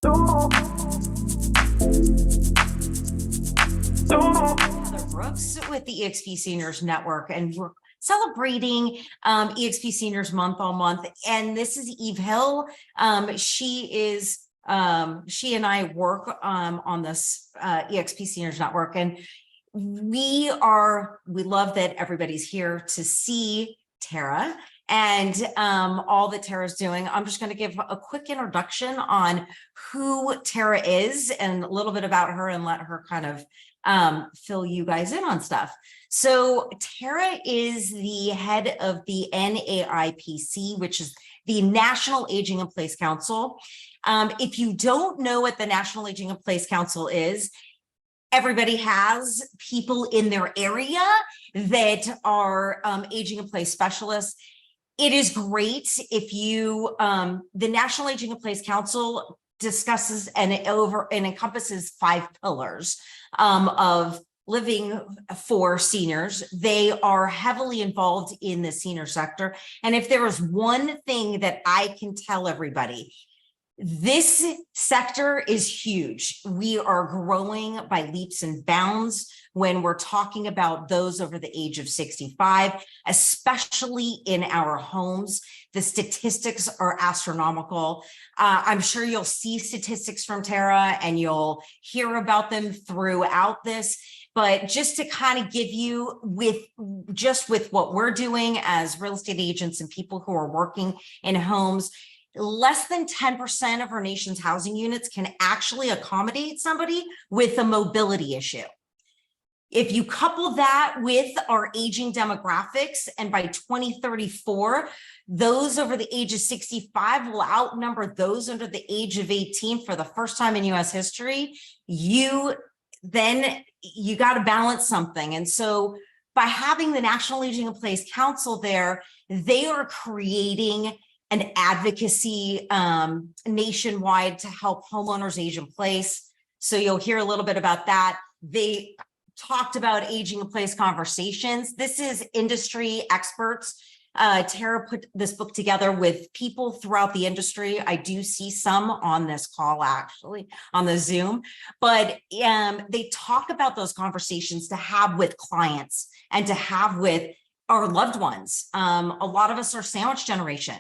Heather Brooks with the EXP Seniors Network, and we're celebrating EXP Seniors Month all month. And this is Eve Hill. She and I work on this EXP Seniors Network, and we love that everybody's here to see Tara and all that Tara's doing. I'm just going to give a quick introduction on who Tara is and a little bit about her, and let her kind of fill you guys in on stuff. So Tara is the head of the NAIPC, which is the National Aging in Place Council. If you don't know what the National Aging in Place Council is, everybody has people in their area that are aging in place specialists. It is great if you, the National Aging in Place Council discusses and encompasses 5 pillars of living for seniors. They are heavily involved in the senior sector. And if there is one thing that I can tell everybody, this sector is huge. We are growing by leaps and bounds when we're talking about those over the age of 65, especially in our homes. The statistics are astronomical. I'm sure you'll see statistics from Tara and you'll hear about them throughout this. But just to kind of give you with what we're doing as real estate agents and people who are working in homes, less than 10% of our nation's housing units can actually accommodate somebody with a mobility issue. If you couple that with our aging demographics, and by 2034, those over the age of 65 will outnumber those under the age of 18 for the first time in US history, you got to balance something. And so by having the National Aging in Place Council there, they are creating an advocacy nationwide to help homeowners age in place. So you'll hear a little bit about that. They talked about aging in place conversations. This is industry experts. Tara put this book together with people throughout the industry. I do see some on this call, actually, on the Zoom, but they talk about those conversations to have with clients and to have with our loved ones. A lot of us are sandwich generation.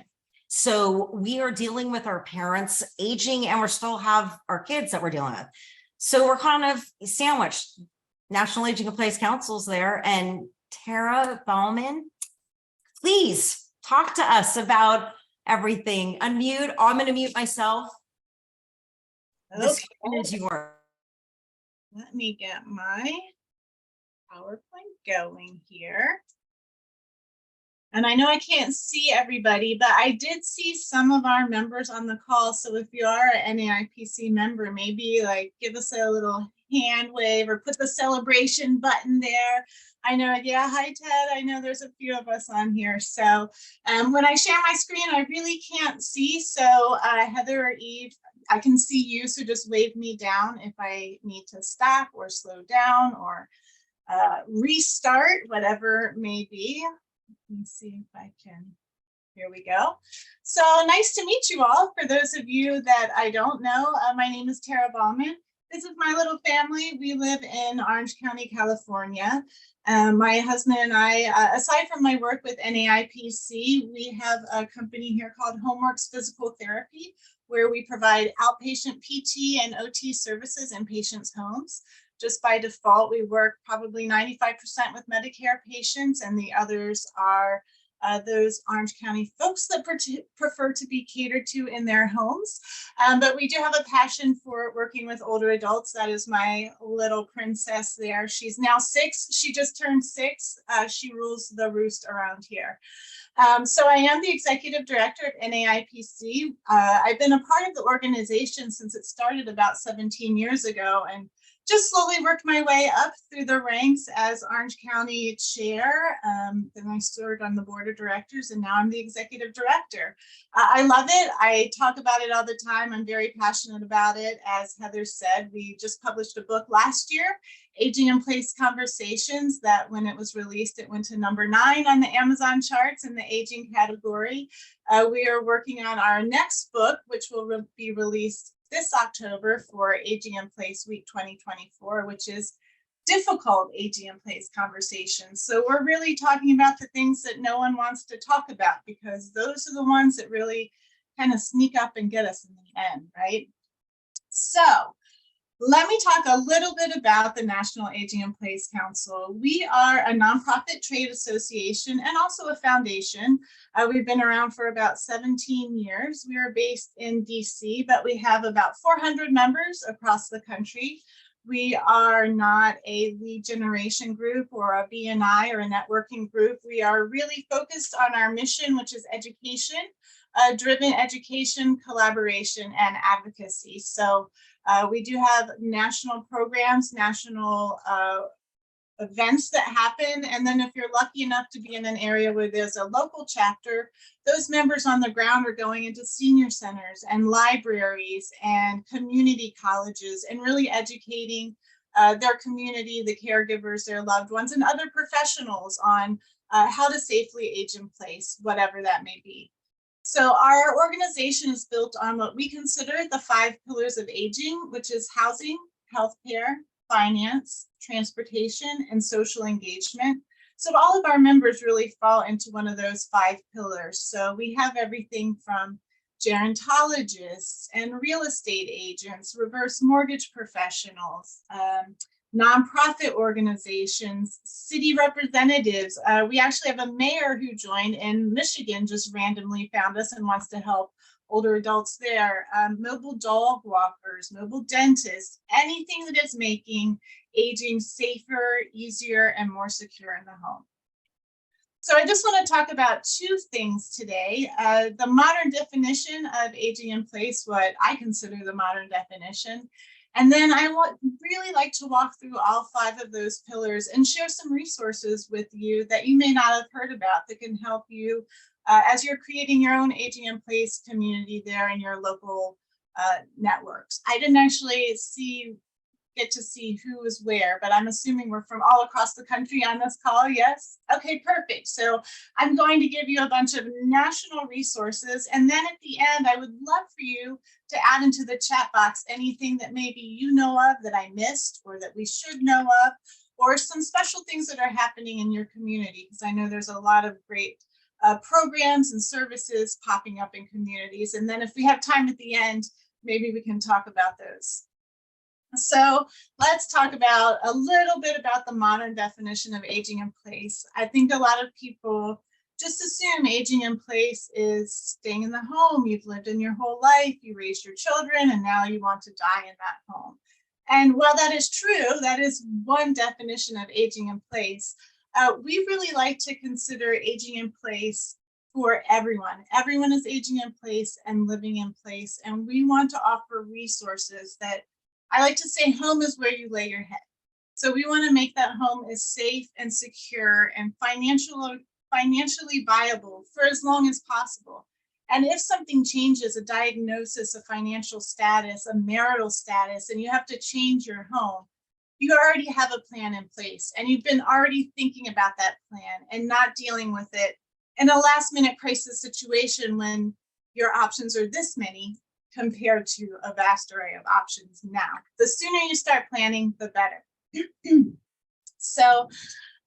So we are dealing with our parents aging, and we still have our kids that we're dealing with. So we're kind of sandwiched. National Aging in Place Council's there, and Tara Ballman, please talk to us about everything. Unmute. I'm going to mute myself. Okay. The screen is yours. Let me get my PowerPoint going here. And I know I can't see everybody, but I did see some of our members on the call. So if you are an NAIPC member, maybe like give us a little hand wave or put the celebration button there. I know, yeah, hi Ted, I know there's a few of us on here. So when I share my screen, I really can't see. So Heather or Eve, I can see you, so just wave me down if I need to stop or slow down or restart, whatever it may be. Let me see if I can. Here we go. So nice to meet you all. For those of you that I don't know, my name is Tara Ballman. This is my little family. We live in Orange County, California. My husband and I, aside from my work with NAIPC, we have a company here called Homeworks Physical Therapy, where we provide outpatient PT and OT services in patients' homes. Just by default, we work probably 95% with Medicare patients, and the others are those Orange County folks that prefer to be catered to in their homes. But we do have a passion for working with older adults. That is my little princess there. She's now 6. She just turned 6. She rules the roost around here. So I am the executive director of NAIPC. I've been a part of the organization since it started about 17 years ago, and just slowly worked my way up through the ranks as Orange County chair. Then I served on the board of directors, and now I'm the executive director. I love it. I talk about it all the time. I'm very passionate about it. As Heather said, we just published a book last year, Aging in Place Conversations, that when it was released, it went to number 9 on the Amazon charts in the aging category. We are working on our next book, which will be released this October for Aging in Place Week 2024, which is difficult aging in place conversations. So we're really talking about the things that no one wants to talk about, because those are the ones that really kind of sneak up and get us in the end, right? So let me talk a little bit about the National Aging in Place Council. We are a nonprofit trade association and also a foundation. We've been around for about 17 years. We are based in DC, but we have about 400 members across the country. We are not a lead generation group or a BNI or a networking group. We are really focused on our mission, which is education, driven education, collaboration, and advocacy. So we do have national programs, national events that happen. And then if you're lucky enough to be in an area where there's a local chapter, those members on the ground are going into senior centers and libraries and community colleges and really educating their community, the caregivers, their loved ones, and other professionals on how to safely age in place, whatever that may be. So our organization is built on what we consider the 5 pillars of aging, which is housing, healthcare, finance, transportation, and social engagement. So all of our members really fall into one of those 5 pillars. So we have everything from gerontologists and real estate agents, reverse mortgage professionals, nonprofit organizations, city representatives. We actually have a mayor who joined in Michigan, just randomly found us and wants to help older adults there, mobile dog walkers, mobile dentists, anything that is making aging safer, easier, and more secure in the home. So I just want to talk about 2 things today. The modern definition of aging in place, what I consider the modern definition. And then I would really like to walk through all 5 of those pillars and share some resources with you that you may not have heard about that can help you as you're creating your own aging in place community there in your local networks. I didn't actually get to see who was where, but I'm assuming we're from all across the country on this call, yes? Okay, perfect. So I'm going to give you a bunch of national resources, and then at the end, I would love for you to add into the chat box anything that maybe you know of that I missed or that we should know of, or some special things that are happening in your community, because I know there's a lot of great programs and services popping up in communities. And then if we have time at the end, maybe we can talk about those. So let's talk about a little bit about the modern definition of aging in place. I think a lot of people just assume aging in place is staying in the home. You've lived in your whole life, you raised your children, and now you want to die in that home. And while that is true, that is one definition of aging in place. We really like to consider aging in place for everyone. Everyone is aging in place and living in place. And we want to offer resources that I like to say home is where you lay your head. So we want to make that home as safe and secure and financially viable for as long as possible. And if something changes, a diagnosis, a financial status, a marital status, and you have to change your home, you already have a plan in place and you've been already thinking about that plan and not dealing with it in a last minute crisis situation when your options are this many compared to a vast array of options now. The sooner you start planning, the better. So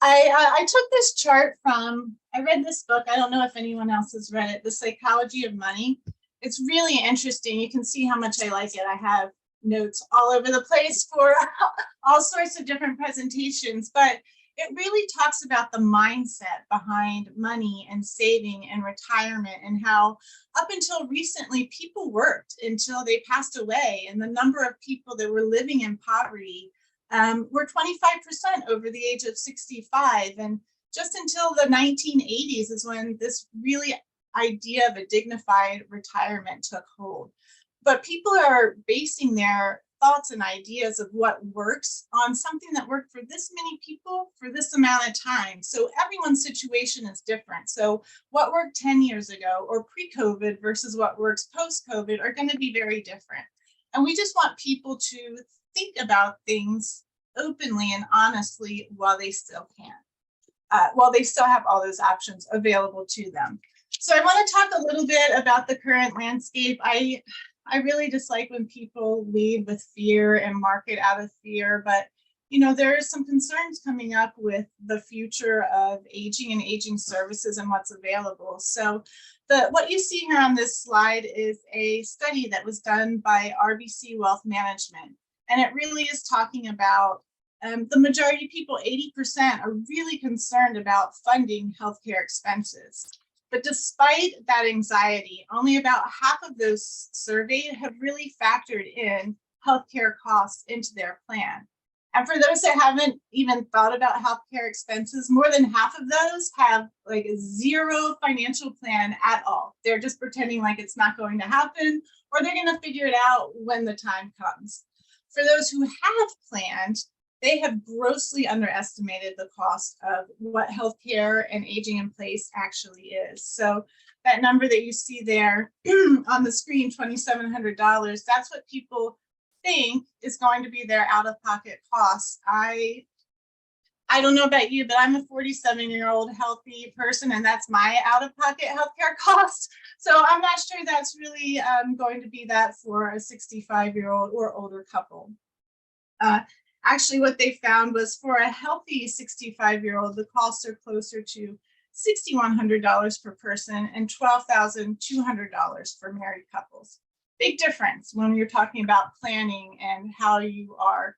I took this chart from, I read this book, I don't know if anyone else has read it, The Psychology of Money. It's really interesting. You can see how much I like it. I have notes all over the place for all sorts of different presentations, but it really talks about the mindset behind money and saving and retirement, and how up until recently people worked until they passed away, and the number of people that were living in poverty were 25% over the age of 65. And just until the 1980s is when this really idea of a dignified retirement took hold. But people are basing their thoughts and ideas of what works on something that worked for this many people for this amount of time. So everyone's situation is different. So what worked 10 years ago or pre-COVID versus what works post-COVID are going to be very different. And we just want people to think about things openly and honestly while they still can, while they still have all those options available to them. So I want to talk a little bit about the current landscape. I really dislike when people lead with fear and market out of fear, but there are some concerns coming up with the future of aging and aging services and what's available. So what you see here on this slide is a study that was done by RBC Wealth Management. And it really is talking about the majority of people, 80%, are really concerned about funding healthcare expenses. But despite that anxiety, only about half of those surveyed have really factored in healthcare costs into their plan. And for those that haven't even thought about healthcare expenses, more than half of those have like zero financial plan at all. They're just pretending like it's not going to happen, or they're going to figure it out when the time comes. For those who have planned, they have grossly underestimated the cost of what healthcare and aging in place actually is. So that number that you see there on the screen, $2,700, that's what people think is going to be their out-of-pocket costs. I don't know about you, but I'm a 47-year-old healthy person, and that's my out-of-pocket healthcare cost. So I'm not sure that's really going to be that for a 65-year-old or older couple. Actually, what they found was for a healthy 65-year-old, the costs are closer to $6,100 per person and $12,200 for married couples. Big difference when you're talking about planning and how you are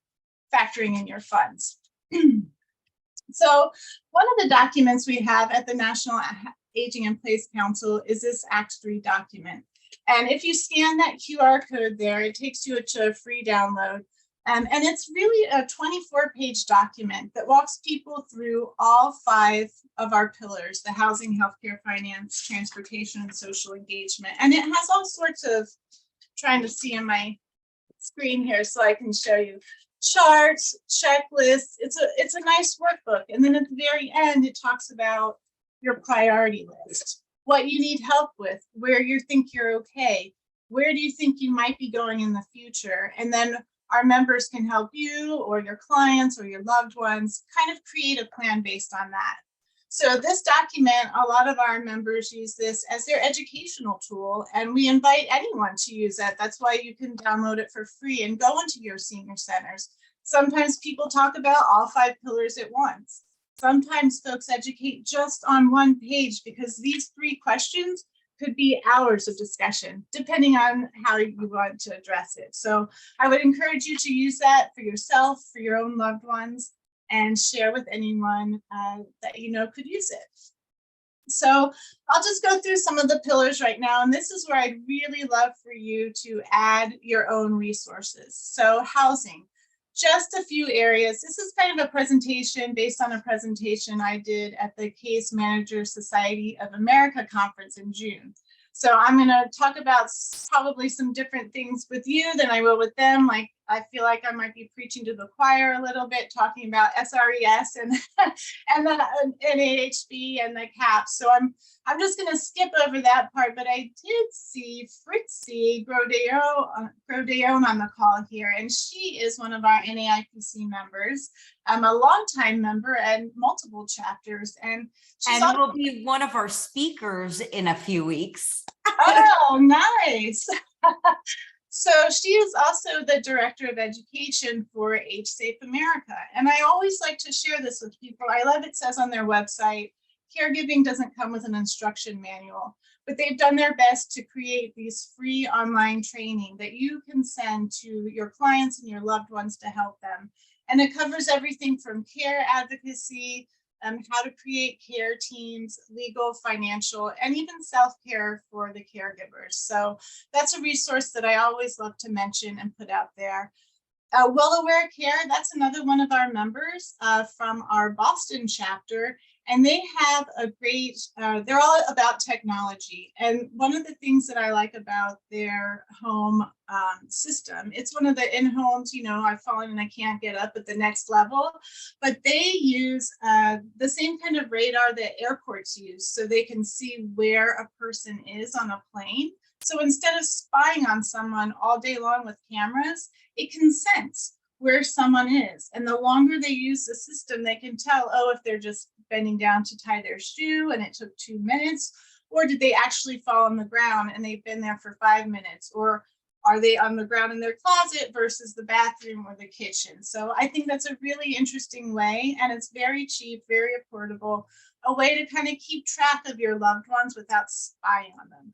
factoring in your funds. So one of the documents we have at the National Aging in Place Council is this Act 3 document. And if you scan that QR code there, it takes you to a free download. And it's really a 24-page document that walks people through all 5 of our pillars: the housing, healthcare, finance, transportation, and social engagement. And it has all sorts of, trying to see in my screen here so I can show you, charts, checklists. It's a nice workbook. And then at the very end, it talks about your priority list, what you need help with, where you think you're okay, where do you think you might be going in the future, and then our members can help you or your clients or your loved ones kind of create a plan based on that. So this document, a lot of our members use this as their educational tool, and we invite anyone to use that. That's why you can download it for free and go into your senior centers. Sometimes people talk about all 5 pillars at once. Sometimes folks educate just on one page because these 3 questions could be hours of discussion, depending on how you want to address it. So I would encourage you to use that for yourself, for your own loved ones, and share with anyone that you know could use it. So I'll just go through some of the pillars right now, and this is where I'd really love for you to add your own resources. So housing, just a few areas. This is kind of a presentation based on a presentation I did at the Case Managers Society of America conference in June. So I'm going to talk about probably some different things with you than I will with them. Like, I feel like I might be preaching to the choir a little bit, talking about SRES and and the NAHB and the CAPS. So I'm just going to skip over that part. But I did see Fritzi Grodeon on the call here, and she is one of our NAIPC members. I'm a longtime member and multiple chapters, and she's will be one of our speakers in a few weeks. Oh, nice. So she is also the director of education for Age Safe America. And I always like to share this with people. I love it says on their website, caregiving doesn't come with an instruction manual, but they've done their best to create these free online training that you can send to your clients and your loved ones to help them. And it covers everything from care advocacy, how to create care teams, legal, financial, and even self-care for the caregivers. So that's a resource that I always love to mention and put out there. Well Aware Care, that's another one of our members from our Boston chapter. And they have a great, they're all about technology. And one of the things that I like about their home system, it's one of the in-homes, I've fallen and I can't get up at the next level, but they use the same kind of radar that airports use, so they can see where a person is on a plane. So instead of spying on someone all day long with cameras, it can sense where someone is. And the longer they use the system, they can tell, oh, if they're just bending down to tie their shoe and it took 2 minutes, or did they actually fall on the ground and they've been there for 5 minutes, or Are they on the ground in their closet versus the bathroom or the kitchen? So I think that's a really interesting way, and it's very cheap, very affordable, a way to kind of keep track of your loved ones without spying on them.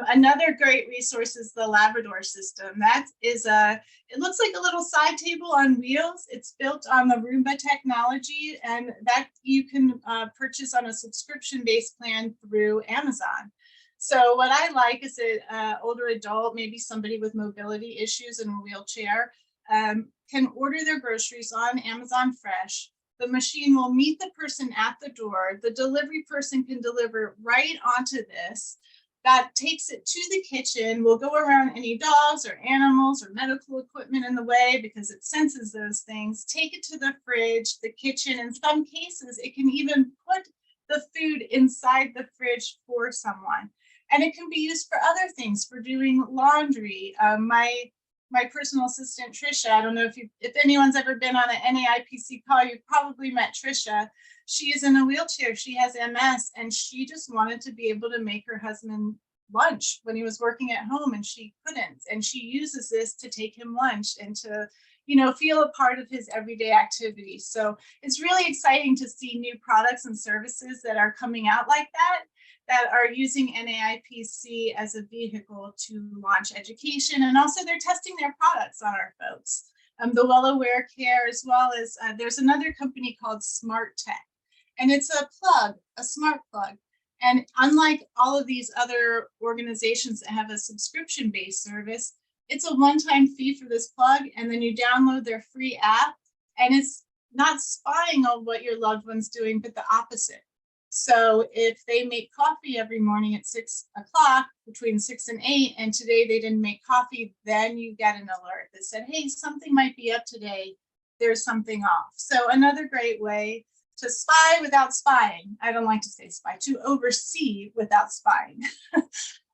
Another great resource is the Labrador system. That is it looks like a little side table on wheels. It's built on the Roomba technology, and that you can purchase on a subscription-based plan through Amazon. So what I like is an older adult, maybe somebody with mobility issues in a wheelchair, can order their groceries on Amazon Fresh. The machine will meet the person at the door. The delivery person can deliver right onto this. That takes it to the kitchen. We'll go around any dogs or animals or medical equipment in the way because it senses those things. Take it to the fridge, the kitchen. In some cases, it can even put the food inside the fridge for someone. And it can be used for other things, for doing laundry. My personal assistant, Trisha, I don't know if anyone's ever been on an NAIPC call, you've probably met Trisha. She is in a wheelchair, she has MS, and she just wanted to be able to make her husband lunch when he was working at home, and she couldn't. And she uses this to take him lunch and to, feel a part of his everyday activities. So it's really exciting to see new products and services that are coming out like that are using NAIPC as a vehicle to launch education. And also they're testing their products on our folks. The well-aware care, as well as there's another company called Smart Tech. And it's a smart plug. And unlike all of these other organizations that have a subscription-based service, it's a one-time fee for this plug, and then you download their free app, and it's not spying on what your loved one's doing, but the opposite. So if they make coffee every morning at 6 o'clock, between 6 and 8, and today they didn't make coffee, then you get an alert that said, hey, something might be up today. There's something off. So another great way to spy without spying. I don't like to say spy, to oversee without spying.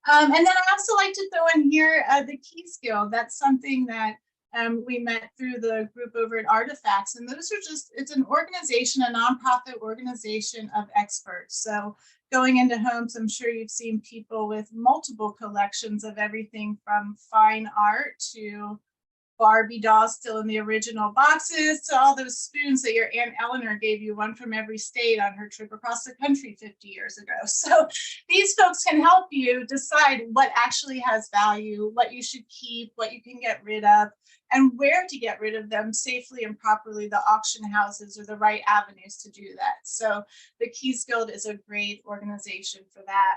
And then I also like to throw in here the Key Skill. That's something that we met through the group over at Artifacts. And those are it's an organization, a nonprofit organization of experts. So going into homes, I'm sure you've seen people with multiple collections of everything from fine art to Barbie dolls still in the original boxes to all those spoons that your Aunt Eleanor gave you, one from every state on her trip across the country 50 years ago. So these folks can help you decide what actually has value, what you should keep, what you can get rid of, and where to get rid of them safely and properly, the auction houses or the right avenues to do that. So the Keys Guild is a great organization for that.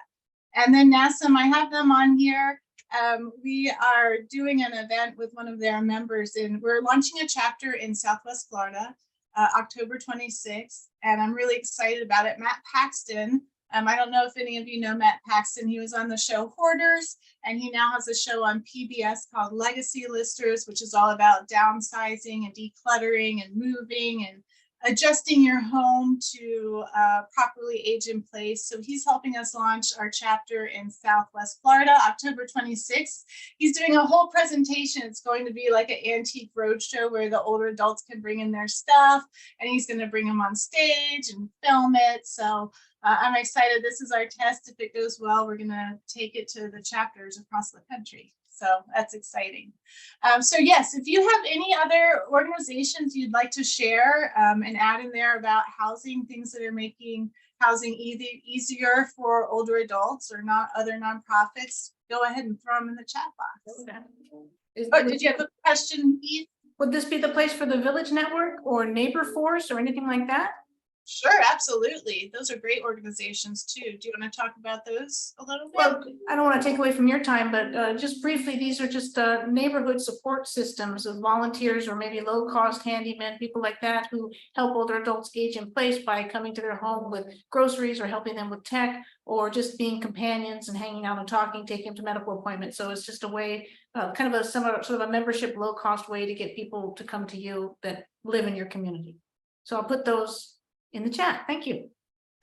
And then NASM, I have them on here. We are doing an event with one of their members, and we're launching a chapter in Southwest Florida, October 26th, and I'm really excited about it. Matt Paxton, I don't know if any of you know Matt Paxton. He was on the show Hoarders, and he now has a show on PBS called Legacy Listers, which is all about downsizing and decluttering and moving and adjusting your home to properly age in place. So he's helping us launch our chapter in Southwest Florida, October 26th. He's doing a whole presentation. It's going to be like an antique roadshow where the older adults can bring in their stuff, and he's going to bring them on stage and film it. So I'm excited. This is our test. If it goes well, we're going to take it to the chapters across the country. So that's exciting. So yes, if you have any other organizations you'd like to share and add in there about housing, things that are making housing easier for older adults or not other nonprofits, go ahead and throw them in the chat box. Okay. Did you have a question, Eve? Would this be the place for the Village Network or Neighbor Force or anything like that? Sure, absolutely. Those are great organizations too. Do you want to talk about those a little bit? Well, I don't want to take away from your time, but just briefly, these are just neighborhood support systems of volunteers or maybe low-cost handymen, people like that who help older adults age in place by coming to their home with groceries or helping them with tech or just being companions and hanging out and talking, taking them to medical appointments. So it's just a way, kind of a sort of a membership, low-cost way to get people to come to you that live in your community. So I'll put those in the chat. Thank you.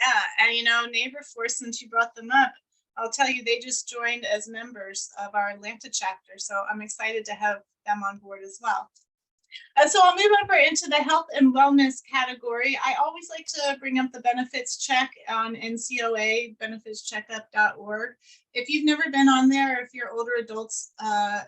Yeah, and Neighbor Force, since you brought them up, I'll tell you, they just joined as members of our Atlanta chapter. So I'm excited to have them on board as well. So I'll move over into the health and wellness category. I always like to bring up the benefits check on NCOA, benefitscheckup.org. If you've never been on there, if you're older adults,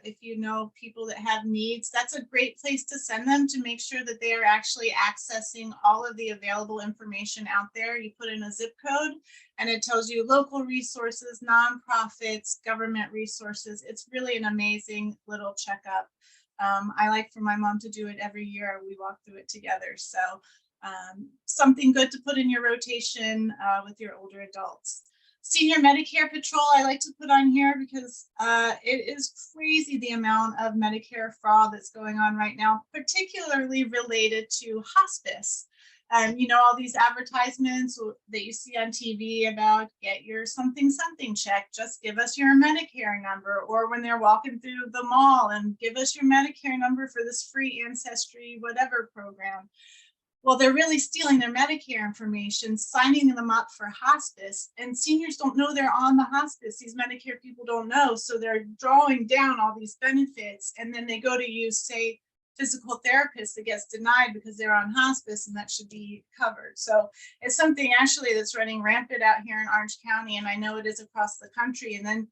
if you know people that have needs, that's a great place to send them to make sure that they are actually accessing all of the available information out there. You put in a zip code and it tells you local resources, nonprofits, government resources. It's really an amazing little checkup. I like for my mom to do it every year. We walk through it together. So something good to put in your rotation with your older adults. Senior Medicare Patrol, I like to put on here because it is crazy the amount of Medicare fraud that's going on right now, particularly related to hospice. And, you know, all these advertisements that you see on TV about get your something check, just give us your Medicare number, or when they're walking through the mall and give us your Medicare number for this free ancestry, whatever program. Well, they're really stealing their Medicare information, signing them up for hospice, and seniors don't know they're on the hospice. These Medicare people don't know. So they're drawing down all these benefits, and then they go to use, say, physical therapist that gets denied because they're on hospice, and that should be covered. So it's something actually that's running rampant out here in Orange County, and I know it is across the country. And then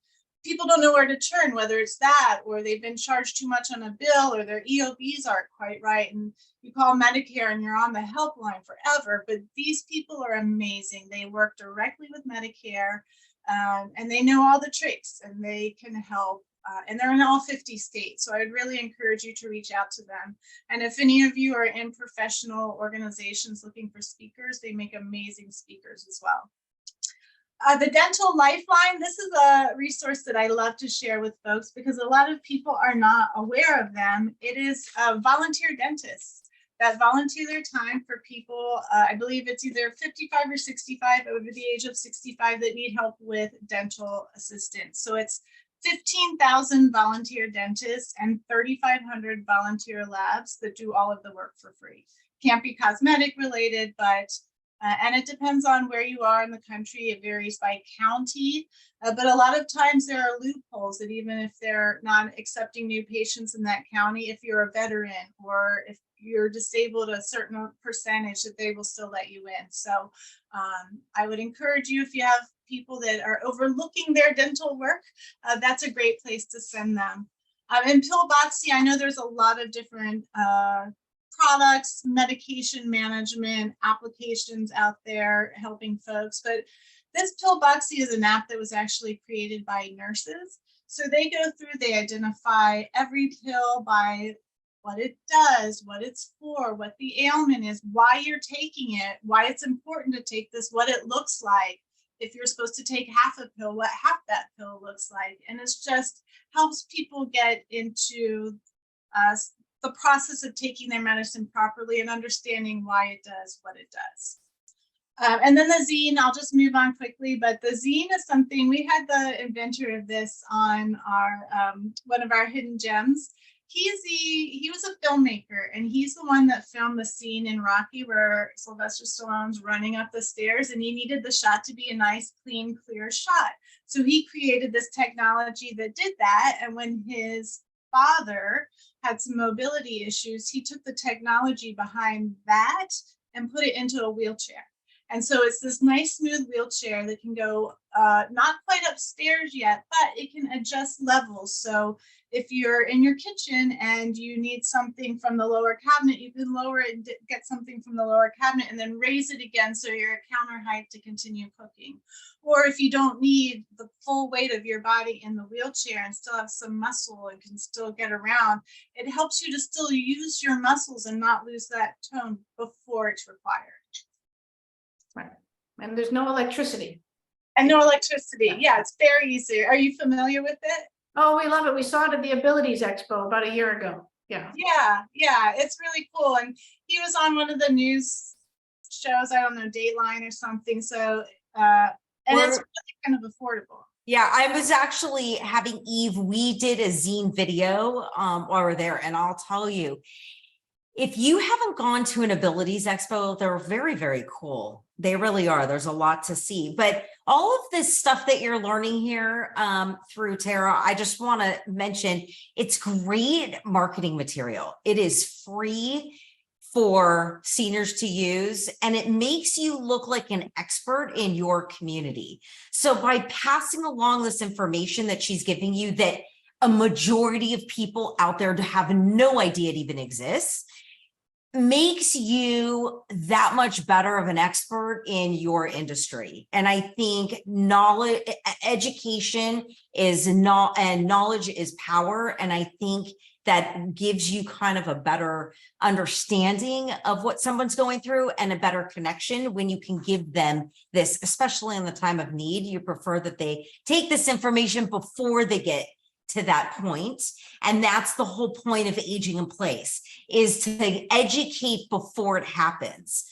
people don't know where to turn, whether it's that or they've been charged too much on a bill or their EOBs aren't quite right. And you call Medicare and you're on the helpline forever. But these people are amazing. They work directly with Medicare and they know all the tricks and they can help. And they're in all 50 states. So I'd really encourage you to reach out to them. And if any of you are in professional organizations looking for speakers, they make amazing speakers as well. The Dental Lifeline, this is a resource that I love to share with folks because a lot of people are not aware of them. It is volunteer dentists that volunteer their time for people, I believe it's either 55 or 65, over the age of 65, that need help with dental assistance. So it's 15,000 volunteer dentists and 3,500 volunteer labs that do all of the work for free. Can't be cosmetic related, but and it depends on where you are in the country. It varies by county, but a lot of times there are loopholes that even if they're not accepting new patients in that county, if you're a veteran or if you're disabled a certain percentage, that they will still let you in. So I would encourage you, if you have people that are overlooking their dental work, that's a great place to send them. In Pillboxy, I know there's a lot of different products, medication management applications out there helping folks, but this Pillboxy is an app that was actually created by nurses. So they go through, they identify every pill by what it does, what it's for, what the ailment is, why you're taking it, why it's important to take this, what it looks like. If you're supposed to take half a pill, what half that pill looks like. And it's just helps people get into the process of taking their medicine properly and understanding why it does what it does. And then the zine, I'll just move on quickly, but the zine is something, we had the inventor of this on our one of our hidden gems. He was a filmmaker, and he's the one that filmed the scene in Rocky where Sylvester Stallone's running up the stairs, and he needed the shot to be a nice, clean, clear shot. So he created this technology that did that. And when his father had some mobility issues, he took the technology behind that and put it into a wheelchair. And so it's this nice, smooth wheelchair that can go not quite upstairs yet, but it can adjust levels. So if you're in your kitchen and you need something from the lower cabinet, you can lower it and get something from the lower cabinet and then raise it again so you're at counter height to continue cooking. Or if you don't need the full weight of your body in the wheelchair and still have some muscle and can still get around, it helps you to still use your muscles and not lose that tone before it's required. Right. And there's no electricity. And no electricity. Yeah, it's very easy. Are you familiar with it? Oh, we love it. We saw it at the Abilities Expo about a year ago. Yeah. Yeah, it's really cool. And he was on one of the news shows, I don't know, Dateline or something. So, and it's really kind of affordable. Yeah, I was actually having Eve, we did a zine video while we were there, and I'll tell you, If you haven't gone to an abilities expo, they're very, very cool. They really are. There's a lot to see. But all of this stuff that you're learning here through Tara, I just want to mention, it's great marketing material. It is free for seniors to use, and it makes you look like an expert in your community. So by passing along this information that she's giving you, that a majority of people out there have no idea it even exists, makes you that much better of an expert in your industry. And I think knowledge, education is not, and knowledge is power. And I think that gives you kind of a better understanding of what someone's going through and a better connection when you can give them this, especially in the time of need. You prefer that they take this information before they get to that point. And that's the whole point of aging in place, is to educate before it happens.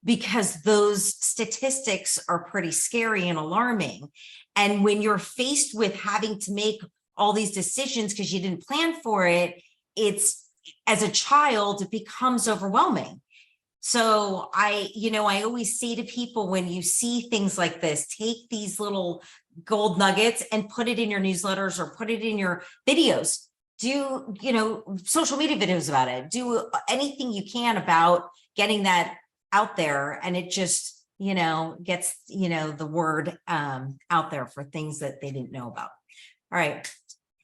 Because those statistics are pretty scary and alarming. And when you're faced with having to make all these decisions because you didn't plan for it, it's, as a child, it becomes overwhelming. So I always say to people, when you see things like this, take these little gold nuggets and put it in your newsletters or put it in your videos. Do, social media videos about it. Do anything you can about getting that out there. And it just, gets, the word out there for things that they didn't know about. All right.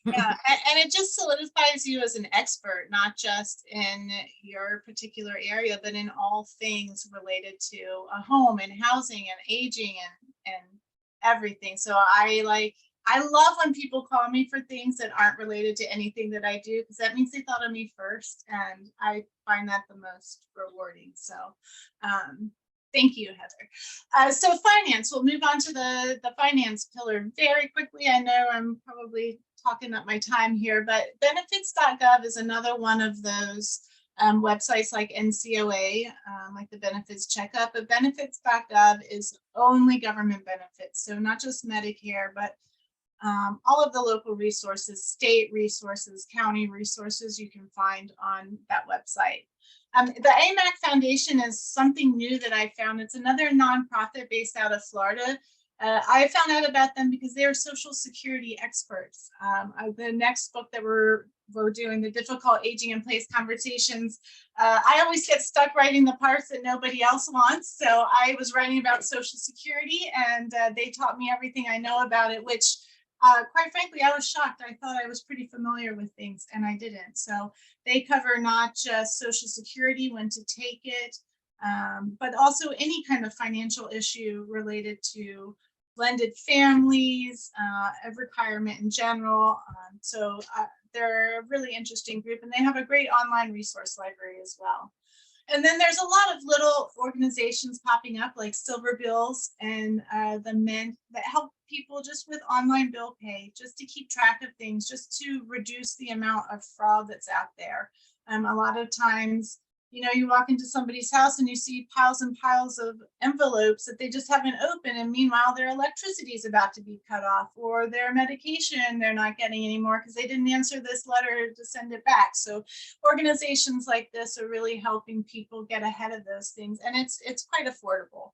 Yeah, and it just solidifies you as an expert, not just in your particular area, but in all things related to a home and housing and aging and everything. So I love when people call me for things that aren't related to anything that I do, because that means they thought of me first, and I find that the most rewarding. So thank you, Heather. So finance, we'll move on to the finance pillar very quickly. I know I'm probably talking up my time here, but benefits.gov is another one of those websites like NCOA, like the benefits checkup, but benefits.gov is only government benefits. So not just Medicare, but all of the local resources, state resources, county resources you can find on that website. The AMAC Foundation is something new that I found. It's another nonprofit based out of Florida. I found out about them because they are Social Security experts. The next book that we're doing, the Difficult Aging in Place Conversations, I always get stuck writing the parts that nobody else wants. So I was writing about Social Security, and they taught me everything I know about it, which quite frankly, I was shocked. I thought I was pretty familiar with things, and I didn't. So they cover not just Social Security, when to take it, but also any kind of financial issue related to blended families, retirement in general. So they're a really interesting group, and they have a great online resource library as well. And then there's a lot of little organizations popping up, like Silver Bills and the Mint, that help people just with online bill pay, just to keep track of things, just to reduce the amount of fraud that's out there. A lot of times, you walk into somebody's house and you see piles and piles of envelopes that they just haven't opened, and meanwhile their electricity is about to be cut off, or their medication they're not getting anymore because they didn't answer this letter to send it back. So organizations like this are really helping people get ahead of those things, and it's quite affordable.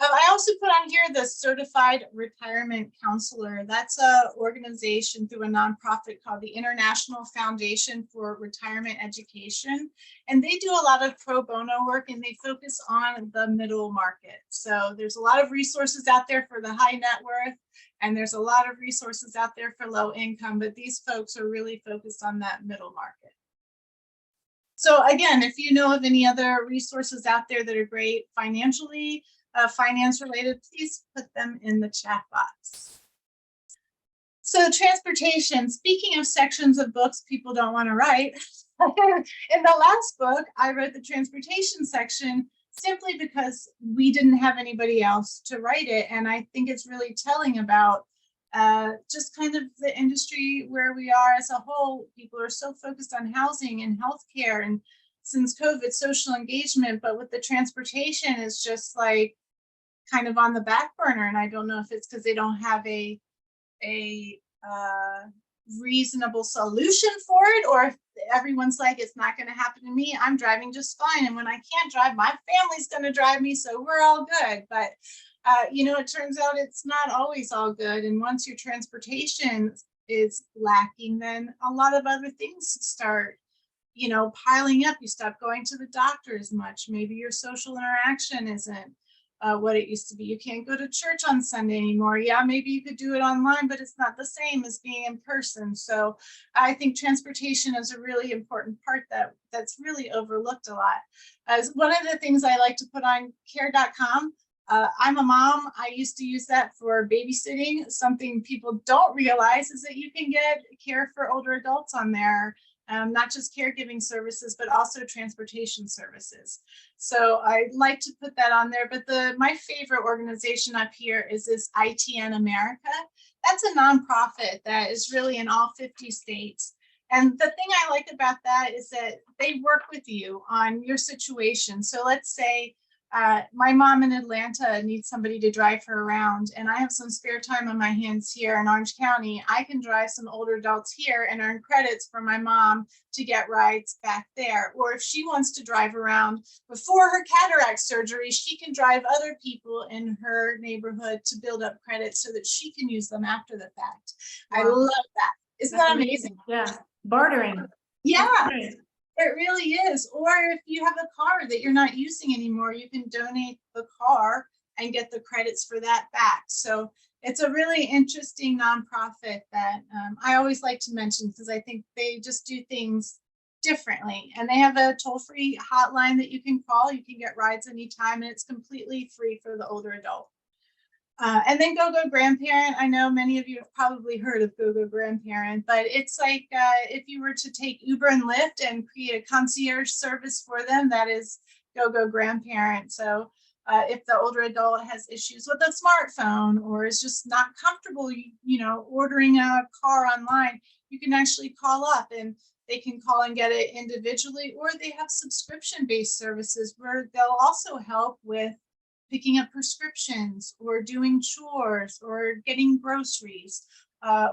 I also put on here the Certified Retirement Counselor. That's an organization through a nonprofit called the International Foundation for Retirement Education. And they do a lot of pro bono work, and they focus on the middle market. So there's a lot of resources out there for the high net worth, and there's a lot of resources out there for low income, but these folks are really focused on that middle market. So again, if you know of any other resources out there that are great financially, finance related, please put them in the chat box. So transportation, speaking of sections of books people don't want to write, in the last book, I wrote the transportation section simply because we didn't have anybody else to write it. And I think it's really telling about just kind of the industry where we are as a whole. People are so focused on housing and healthcare, and since COVID, social engagement, but with the transportation, it's just like kind of on the back burner. And I don't know if it's because they don't have a reasonable solution for it, or everyone's like, it's not going to happen to me. I'm driving just fine. And when I can't drive, my family's going to drive me. So we're all good. But, it turns out it's not always all good. And once your transportation is lacking, then a lot of other things start, piling up. You stop going to the doctor as much. Maybe your social interaction isn't what it used to be. You can't go to church on Sunday anymore. Yeah, maybe you could do it online, but it's not the same as being in person. So I think transportation is a really important part that's really overlooked a lot. As one of the things I like to put on care.com, I'm a mom. I used to use that for babysitting. Something people don't realize is that you can get care for older adults on there. Not just caregiving services, but also transportation services. So I like to put that on there. But my favorite organization up here is this ITN America. That's a nonprofit that is really in all 50 states. And the thing I like about that is that they work with you on your situation. So let's say my mom in Atlanta needs somebody to drive her around, and I have some spare time on my hands here in Orange County. I can drive some older adults here and earn credits for my mom to get rides back there. Or if she wants to drive around before her cataract surgery, she can drive other people in her neighborhood to build up credits so that she can use them after the fact. Wow. I love that. Isn't that amazing? Yeah, bartering. Yeah. It really is. Or if you have a car that you're not using anymore, you can donate the car and get the credits for that back. So it's a really interesting nonprofit that I always like to mention because I think they just do things differently. And they have a toll-free hotline that you can call. You can get rides anytime, and it's completely free for the older adult. And then GoGo Grandparent. I know many of you have probably heard of GoGo Grandparent, but it's like if you were to take Uber and Lyft and create a concierge service for them, that is GoGo Grandparent. So if the older adult has issues with a smartphone or is just not comfortable, ordering a car online, you can actually call up and they can call and get it individually, or they have subscription-based services where they'll also help with picking up prescriptions or doing chores or getting groceries.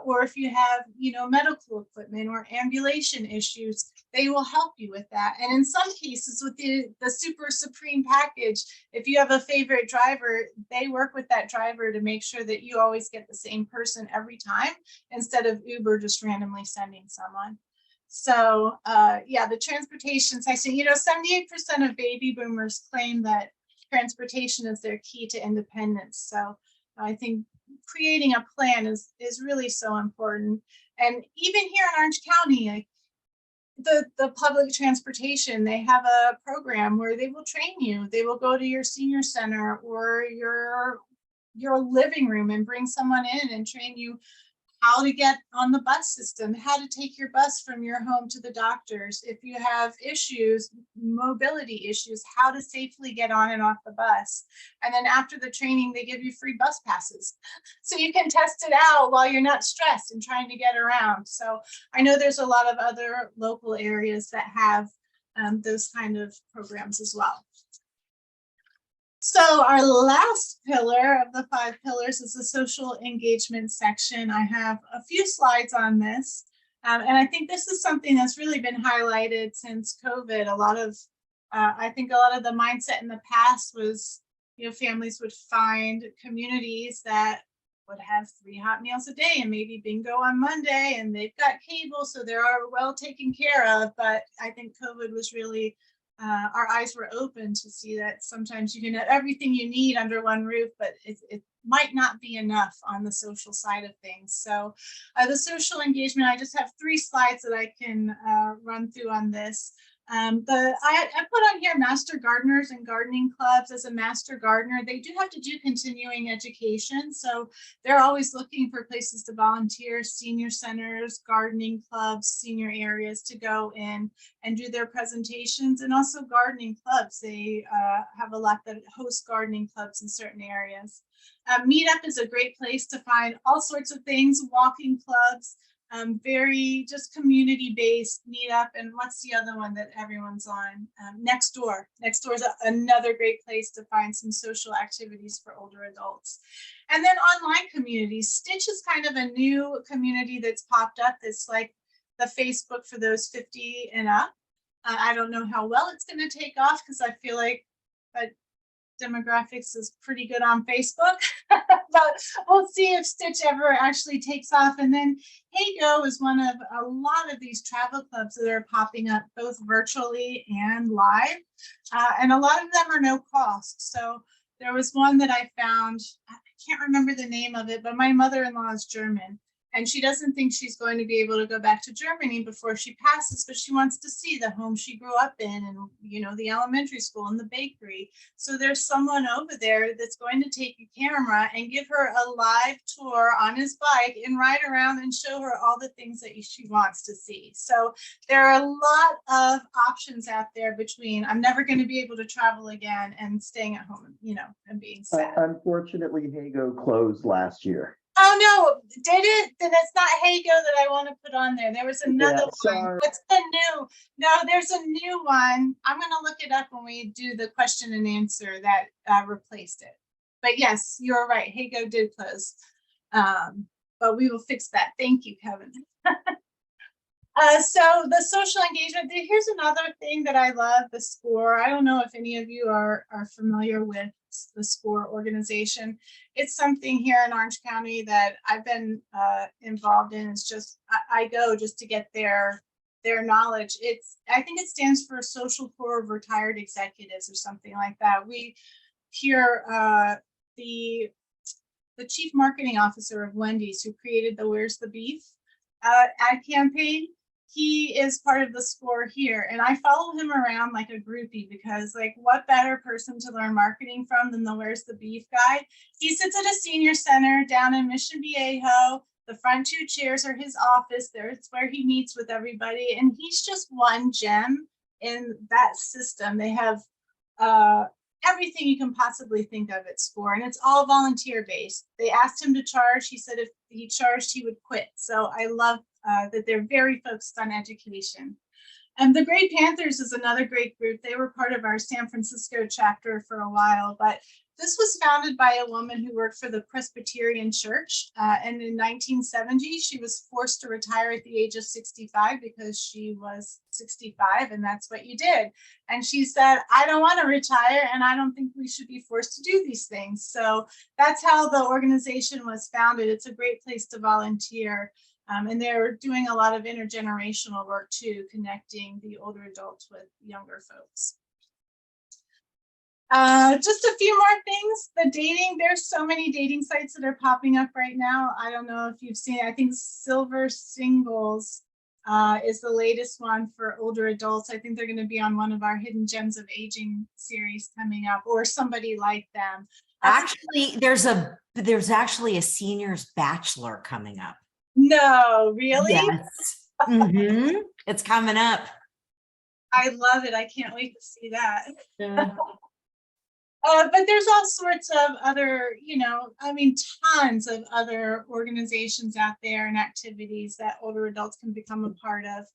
Or if you have, medical equipment or ambulation issues, they will help you with that. And in some cases with the super supreme package, if you have a favorite driver, they work with that driver to make sure that you always get the same person every time instead of Uber just randomly sending someone. So the transportation section, 78% of baby boomers claim that transportation is their key to independence. So I think creating a plan is really so important. And even here in Orange County, the public transportation, they have a program where they will train you. They will go to your senior center or your living room and bring someone in and train you how to get on the bus system, how to take your bus from your home to the doctors. If you have issues, mobility issues, how to safely get on and off the bus. And then after the training, they give you free bus passes. So you can test it out while you're not stressed and trying to get around. So I know there's a lot of other local areas that have those kind of programs as well. So our last pillar of the 5 pillars is the social engagement section. I have a few slides on this. And I think this is something that's really been highlighted since COVID. I think a lot of the mindset in the past was, families would find communities that would have 3 hot meals a day and maybe bingo on Monday, and they've got cable, so they are well taken care of. But I think COVID was really our eyes were open to see that sometimes you can have everything you need under one roof, but it might not be enough on the social side of things. So the social engagement, I just have 3 slides that I can run through on this. I put on here master gardeners and gardening clubs. As a master gardener, they do have to do continuing education. So they're always looking for places to volunteer, senior centers, gardening clubs, senior areas to go in and do their presentations, and also gardening clubs. They have a lot that host gardening clubs in certain areas. Meetup is a great place to find all sorts of things, walking clubs, very just community-based meetup. And what's the other one that everyone's on? Nextdoor. Nextdoor is another great place to find some social activities for older adults. And then online communities. Stitch is kind of a new community that's popped up. It's like the Facebook for those 50 and up. I don't know how well it's going to take off because I feel like that demographics is pretty good on Facebook, but we'll see if Stitch ever actually takes off. And then HeyGo is one of a lot of these travel clubs that are popping up both virtually and live. And a lot of them are no cost. So there was one that I found, I can't remember the name of it, but my mother-in-law is German. And she doesn't think she's going to be able to go back to Germany before she passes, but she wants to see the home she grew up in and, you know, the elementary school and the bakery. So there's someone over there that's going to take a camera and give her a live tour on his bike and ride around and show her all the things that she wants to see. So there are a lot of options out there between I'm never going to be able to travel again and staying at home, you know, and being sad. Unfortunately, HeyGo closed last year. Oh no, did it? Then it's not HeyGo that I want to put on there. There was another one. Sorry. What's the new? No, there's a new one. I'm going to look it up when we do the question and answer that replaced it. But yes, you're right. HeyGo did close. But we will fix that. Thank you, Kevin. So the social engagement, here's another thing that I love, the SCORE. I don't know if any of you are familiar with the SCORE organization. It's something here in Orange County that I've been involved in. It's just, I go just to get their knowledge. I think it stands for Social Corps of Retired Executives or something like that. We hear the chief marketing officer of Wendy's, who created the Where's the Beef ad campaign. He is part of the SCORE here, and I follow him around like a groupie because, like, what better person to learn marketing from than the Where's the Beef guy? He sits at a senior center down in Mission Viejo. The front two chairs are his office. It's where he meets with everybody, and he's just one gem in that system. They have everything you can possibly think of at SCORE, and it's all volunteer based. They asked him to charge. He said if he charged, he would quit. So I love that they're very focused on education. And the Grey Panthers is another great group. They were part of our San Francisco chapter for a while, but this was founded by a woman who worked for the Presbyterian Church. And in 1970, she was forced to retire at the age of 65 because she was 65, and that's what you did. And she said, I don't want to retire, and I don't think we should be forced to do these things. So that's how the organization was founded. It's a great place to volunteer. And they're doing a lot of intergenerational work too, connecting the older adults with younger folks. Just a few more things. The dating, there's so many dating sites that are popping up right now. I don't know if you've seen, I think Silver Singles is the latest one for older adults. I think they're going to be on one of our Hidden Gems of Aging series coming up, or somebody like them. Actually, there's actually a seniors bachelor coming up. No, really? Yes. Mm-hmm. It's coming up. I love it. I can't wait to see that. Yeah. But there's all sorts of other, you know, I mean, tons of other organizations out there and activities that older adults can become a part of.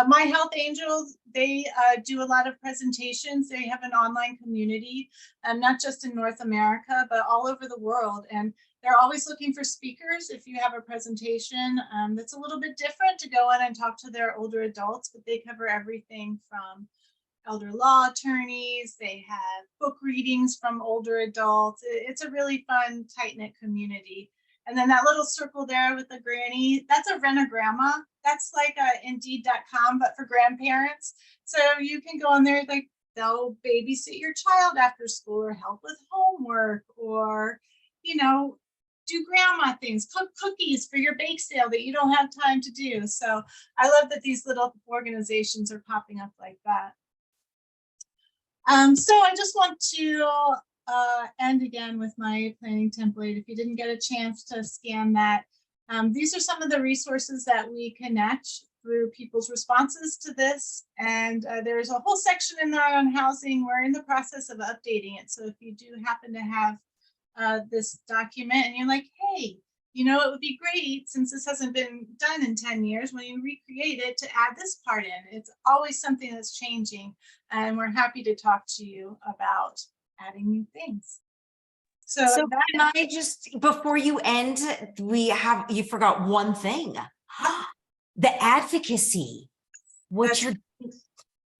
My Health Angels, they do a lot of presentations. They have an online community, not just in North America, but all over the world. And they're always looking for speakers. If you have a presentation that's a little bit different, to go in and talk to their older adults, but they cover everything from elder law attorneys. They have book readings from older adults. It's a really fun, tight-knit community. And then that little circle there with the granny, that's a rent-a-grandma. That's like Indeed.com, but for grandparents. So you can go on there, like they'll babysit your child after school or help with homework, or, you know, do grandma things, cook cookies for your bake sale that you don't have time to do. So I love that these little organizations are popping up like that. So I just want to end again with my planning template. If you didn't get a chance to scan that, these are some of the resources that we connect through people's responses to this. And there's a whole section in there on housing. We're in the process of updating it. So if you do happen to have this document and you're like, hey, you know, it would be great, since this hasn't been done in 10 years, when you recreate it, to add this part in. It's always something that's changing, and we're happy to talk to you about adding new things. So can I just, before you end, you forgot one thing. the advocacy, what you're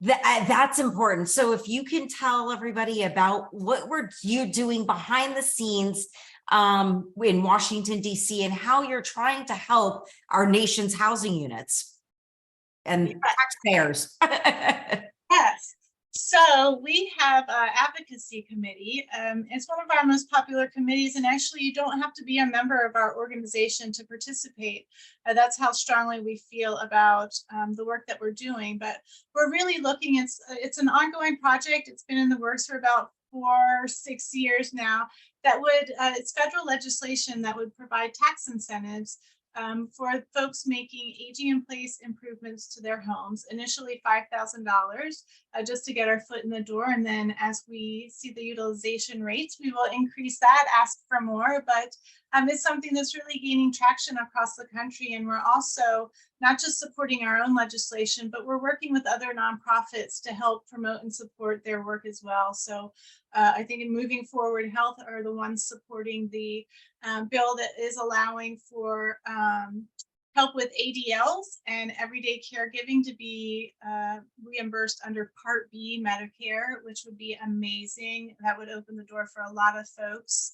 that's important. So if you can tell everybody about what you're doing behind the scenes in Washington, D.C., and how you're trying to help our nation's housing units and taxpayers. Yes. So we have an advocacy committee. It's one of our most popular committees, and actually you don't have to be a member of our organization to participate. That's how strongly we feel about the work that we're doing. But we're really looking, it's an ongoing project. It's been in the works for about 4-6 years now. That would, it's federal legislation that would provide tax incentives for folks making aging in place improvements to their homes, initially $5,000 just to get our foot in the door. And then as we see the utilization rates, we will increase that, ask for more. But it's something that's really gaining traction across the country. And we're also not just supporting our own legislation, but we're working with other nonprofits to help promote and support their work as well. So I think in moving forward, Health are the ones supporting the bill that is allowing for help with ADLs and everyday caregiving to be reimbursed under Part B Medicare, which would be amazing. That would open the door for a lot of folks,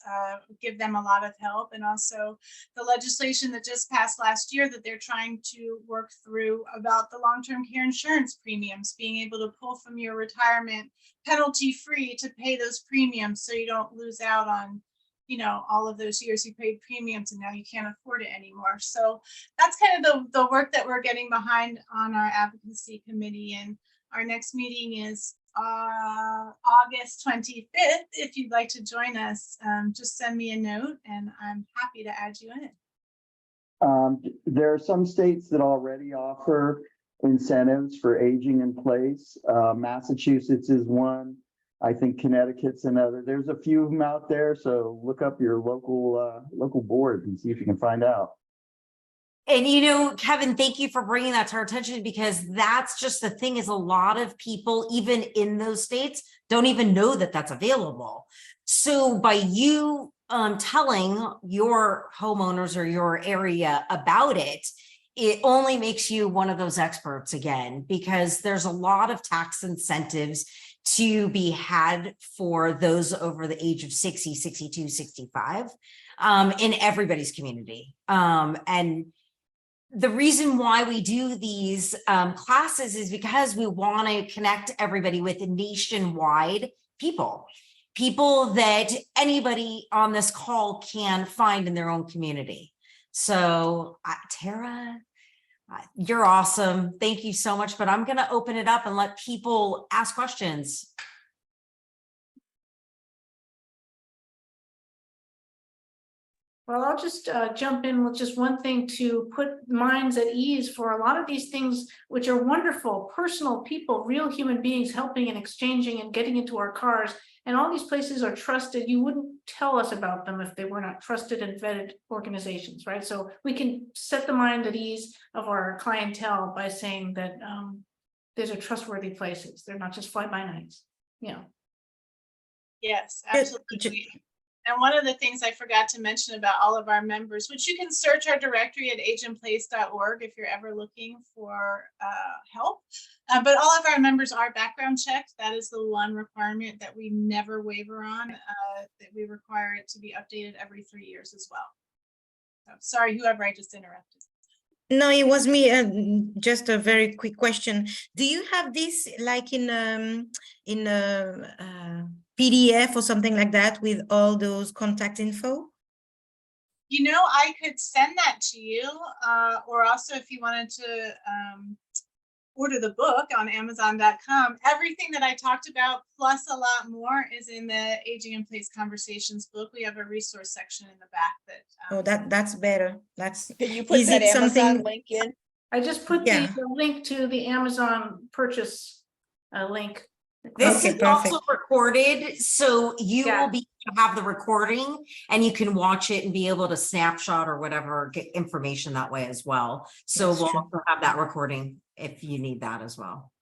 give them a lot of help. And also the legislation that just passed last year that they're trying to work through about the long-term care insurance premiums, being able to pull from your retirement penalty-free to pay those premiums so you don't lose out on, you know, all of those years you paid premiums and now you can't afford it anymore. So that's kind of the work that we're getting behind on our advocacy committee. And our next meeting is August 25th. If you'd like to join us, just send me a note and I'm happy to add you in. There are some states that already offer incentives for aging in place. Massachusetts is one. I think Connecticut's another. There's a few of them out there, so look up your local board and see if you can find out. And you know, Kevin, thank you for bringing that to our attention, because that's just the thing, is a lot of people, even in those states, don't even know that that's available. So by you telling your homeowners or your area about it, it only makes you one of those experts again, because there's a lot of tax incentives to be had for those over the age of 60, 62, 65 in everybody's community. And the reason why we do these classes is because we want to connect everybody with nationwide people that anybody on this call can find in their own community. So Tara, you're awesome. Thank you so much. But I'm going to open it up and let people ask questions. Well, I'll just jump in with just one thing to put minds at ease for a lot of these things, which are wonderful, personal people, real human beings helping and exchanging and getting into our cars. And all these places are trusted. You wouldn't tell us about them if they were not trusted and vetted organizations, right? So we can set the mind at ease of our clientele by saying that these are trustworthy places. They're not just fly-by-nights, you know. Yes, absolutely. And one of the things I forgot to mention about all of our members, which you can search our directory at ageinplace.org if you're ever looking for help. But all of our members are background checked. That is the one requirement that we never waver on, that we require it to be updated every 3 years as well. So, sorry, whoever I just interrupted. No, it was me. Just a very quick question. Do you have this like in PDF or something like that with all those contact info? You know, I could send that to you, or also if you wanted to order the book on Amazon.com. Everything that I talked about, plus a lot more, is in the Aging in Place Conversations book. We have a resource section in the back that. Oh, that's better. That's. Can you put Is that it Amazon something? link in? I just put Yeah. the link to the Amazon purchase link. This Okay, is also perfect. recorded, so you Yeah. will be able to have the recording and you can watch it and be able to snapshot or whatever, get information that way as well. So That's we'll true. also have that recording if you need that as well.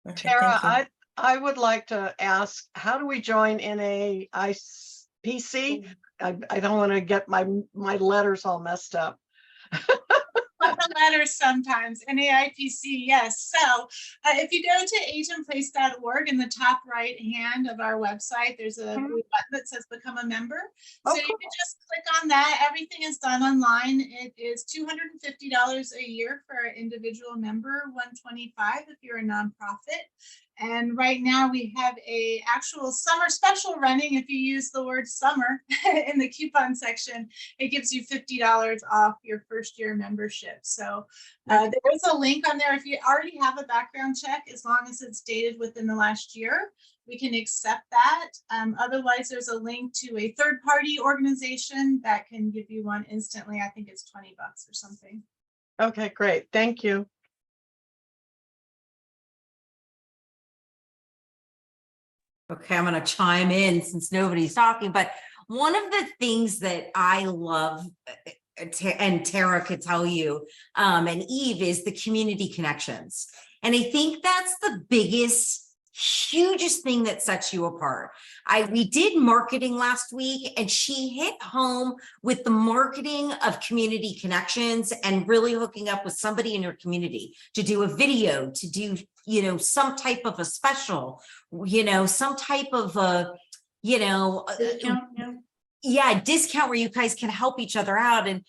Perfect, Tara, thank you. I would like to ask, how do we join in a IPC? I don't want to get my letters all messed up. the letters sometimes. NAIPC, yes. So if you go to ageinplace.org, in the top right hand of our website, there's a blue button that says become a member. So you can just click on that. Everything is done online. It is $250 a year for an individual member, $125 if you're a nonprofit. And right now we have a actual summer special running. If you use the word summer in the coupon section, it gives you $50 off your first year membership. So there is a link on there. If you already have a background check, as long as it's dated within the last year, we can accept that. Otherwise, there's a link to a third-party organization that can give you one instantly. I think it's $20 or something. Okay, great. Thank you. Okay, I'm going to chime in since nobody's talking, but one of the things that I love, and Tara could tell you, and Eve, is the community connections. And I think that's the biggest, hugest thing that sets you apart. We did marketing last week, and she hit home with the marketing of community connections and really hooking up with somebody in your community to do a video, to do, you know, some type of a special, you know, some type of a, you know, discount where you guys can help each other out. And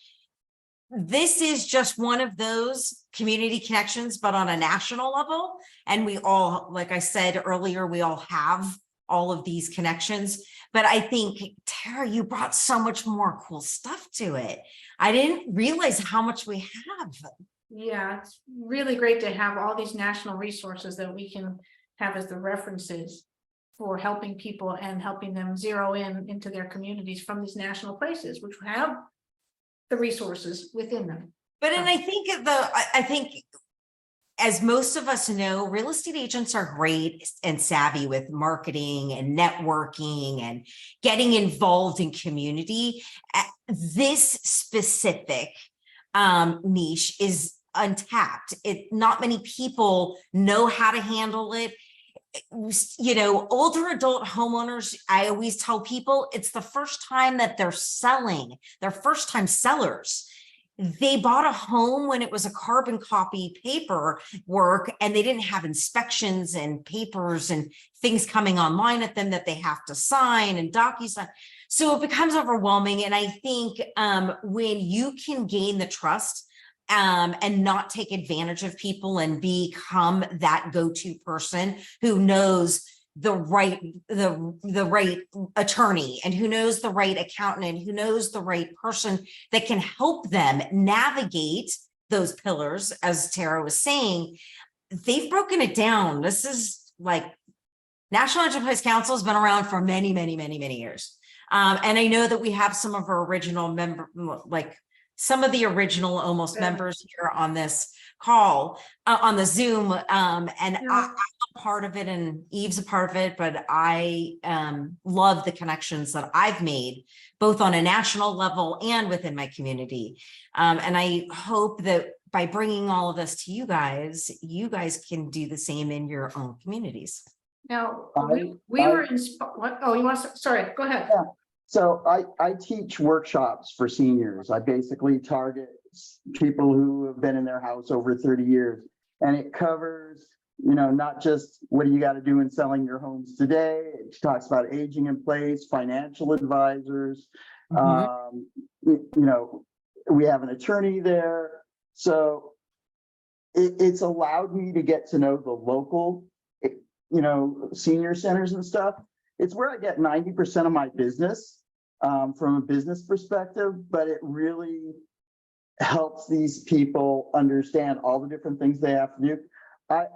this is just one of those community connections, but on a national level. And we all, like I said earlier, we all have all of these connections. But I think, Tara, you brought so much more cool stuff to it. I didn't realize how much we have. Yeah, it's really great to have all these national resources that we can have as the references for helping people and helping them zero in into their communities from these national places, which have the resources within them. But and I think as most of us know, real estate agents are great and savvy with marketing and networking and getting involved in community. This specific niche is untapped. Not many people know how to handle it. You know, older adult homeowners, I always tell people it's the first time that they're selling, they're first time sellers. They bought a home when it was a carbon copy paperwork, and they didn't have inspections and papers and things coming online at them that they have to sign and DocuSign. So it becomes overwhelming. And I think when you can gain the trust and not take advantage of people and become that go-to person who knows the right attorney and who knows the right accountant and who knows the right person that can help them navigate those pillars, as Tara was saying, they've broken it down. This is like National Aging In Place Counsel has been around for many, many, many, many years. And I know that we have some of our original some of the original almost members here on this call, on the Zoom, and I'm a part of it and Eve's a part of it, but I love the connections that I've made, both on a national level and within my community. And I hope that by bringing all of this to you guys can do the same in your own communities. Now, we were in, what? Oh, you want to, sorry, go ahead. Yeah. So I teach workshops for seniors. I basically target people who have been in their house over 30 years. And it covers, you know, not just what do you got to do in selling your homes today. It talks about aging in place, financial advisors. You know, we have an attorney there. So it's allowed me to get to know the local, you know, senior centers and stuff. It's where I get 90% of my business from a business perspective, but it really helps these people understand all the different things they have to do.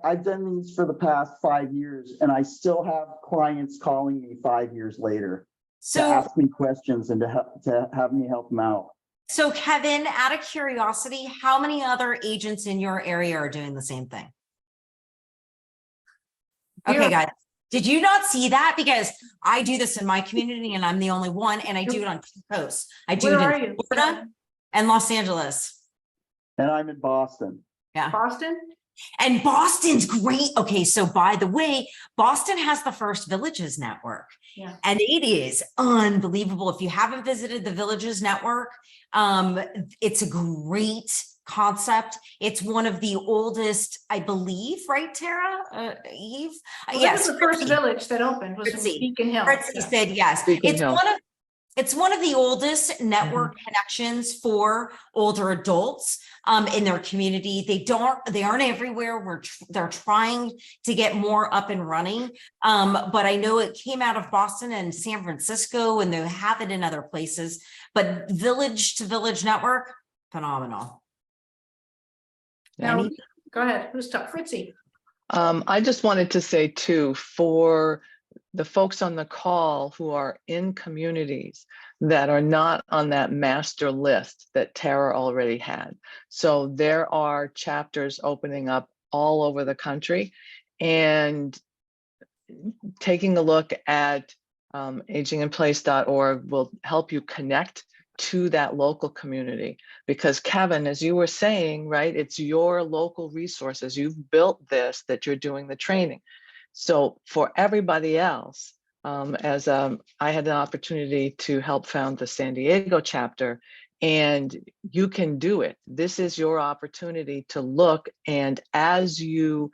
I've done these for the past 5 years, and I still have clients calling me 5 years later to ask me questions and to have me help them out. So Kevin, out of curiosity, how many other agents in your area are doing the same thing? Okay, guys. Did you not see that? Because I do this in my community and I'm the only one, and I do it on 2 coasts. I do it in Florida and Los Angeles. And I'm in Boston. Yeah. Boston? And Boston's great. Okay, so by the way, Boston has the first Villages Network. Yeah. And it is unbelievable. If you haven't visited the Villages Network, it's a great concept. It's one of the oldest, I believe, right, Tara? Eve? Well, that Yes. was the first Fritzy. village that opened, was in Fritzy. Beacon Hill. Fritzy Yeah. said yes. Beacon Hill. It's one of the oldest network connections for older adults in their community. They aren't everywhere. They're trying to get more up and running. But I know it came out of Boston and San Francisco, and they have it in other places. But village to village network, phenomenal. Now, Any- go ahead, who's top? Fritzy. I just wanted to say too, for the folks on the call who are in communities that are not on that master list that Tara already had. So there are chapters opening up all over the country, and taking a look at aginginplace.org will help you connect to that local community. Because Kevin, as you were saying, right, it's your local resources. You've built this, that you're doing the training. So for everybody else, I had an opportunity to help found the San Diego chapter, and you can do it. This is your opportunity to look, and as you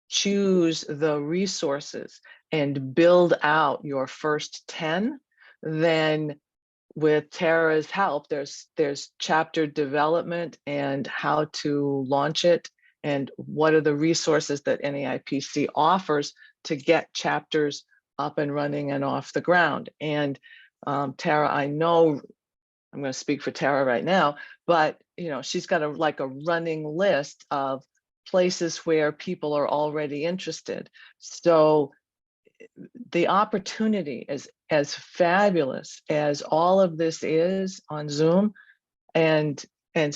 choose the resources and build out your first 10, then with Tara's help, there's chapter development and how to launch it, and what are the resources that NAIPC offers to get chapters up and running and off the ground. And Tara, I know I'm going to speak for Tara right now, but she's got a running list of places where people are already interested. So the opportunity is as fabulous as all of this is on Zoom, and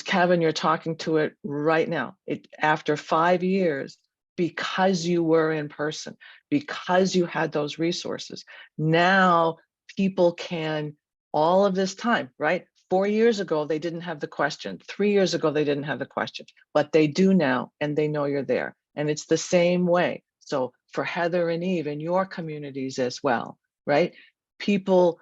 Kevin, you're talking to it right now. After 5 years, because you were in person, because you had those resources, now people can, all of this time, right? 4 years ago, they didn't have the question. 3 years ago, they didn't have the question, but they do now, and they know you're there. And it's the same way. So for Heather and Eve in your communities as well, right? People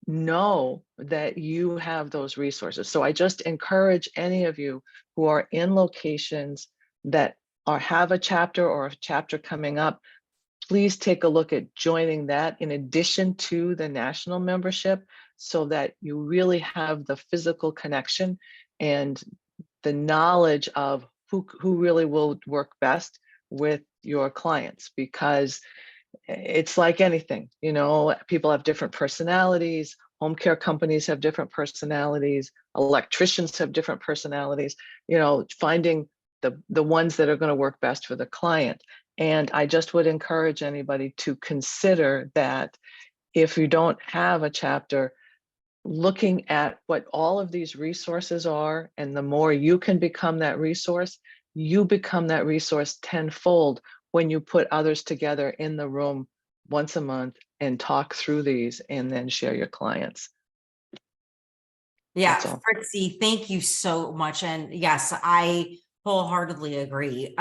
know that you have those resources. So I just encourage any of you who are in locations that have a chapter or a chapter coming up, please take a look at joining that in addition to the national membership, so that you really have the physical connection and the knowledge of who really will work best with your clients. Because it's like anything, people have different personalities, home care companies have different personalities, electricians have different personalities, finding the ones that are going to work best for the client. And I just would encourage anybody to consider that if you don't have a chapter, looking at what all of these resources are, and the more you can become that resource, you become that resource tenfold when you put others together in the room once a month and talk through these and then share your clients. Yeah, That's all. Fritzy, thank you so much. And yes, I wholeheartedly agree.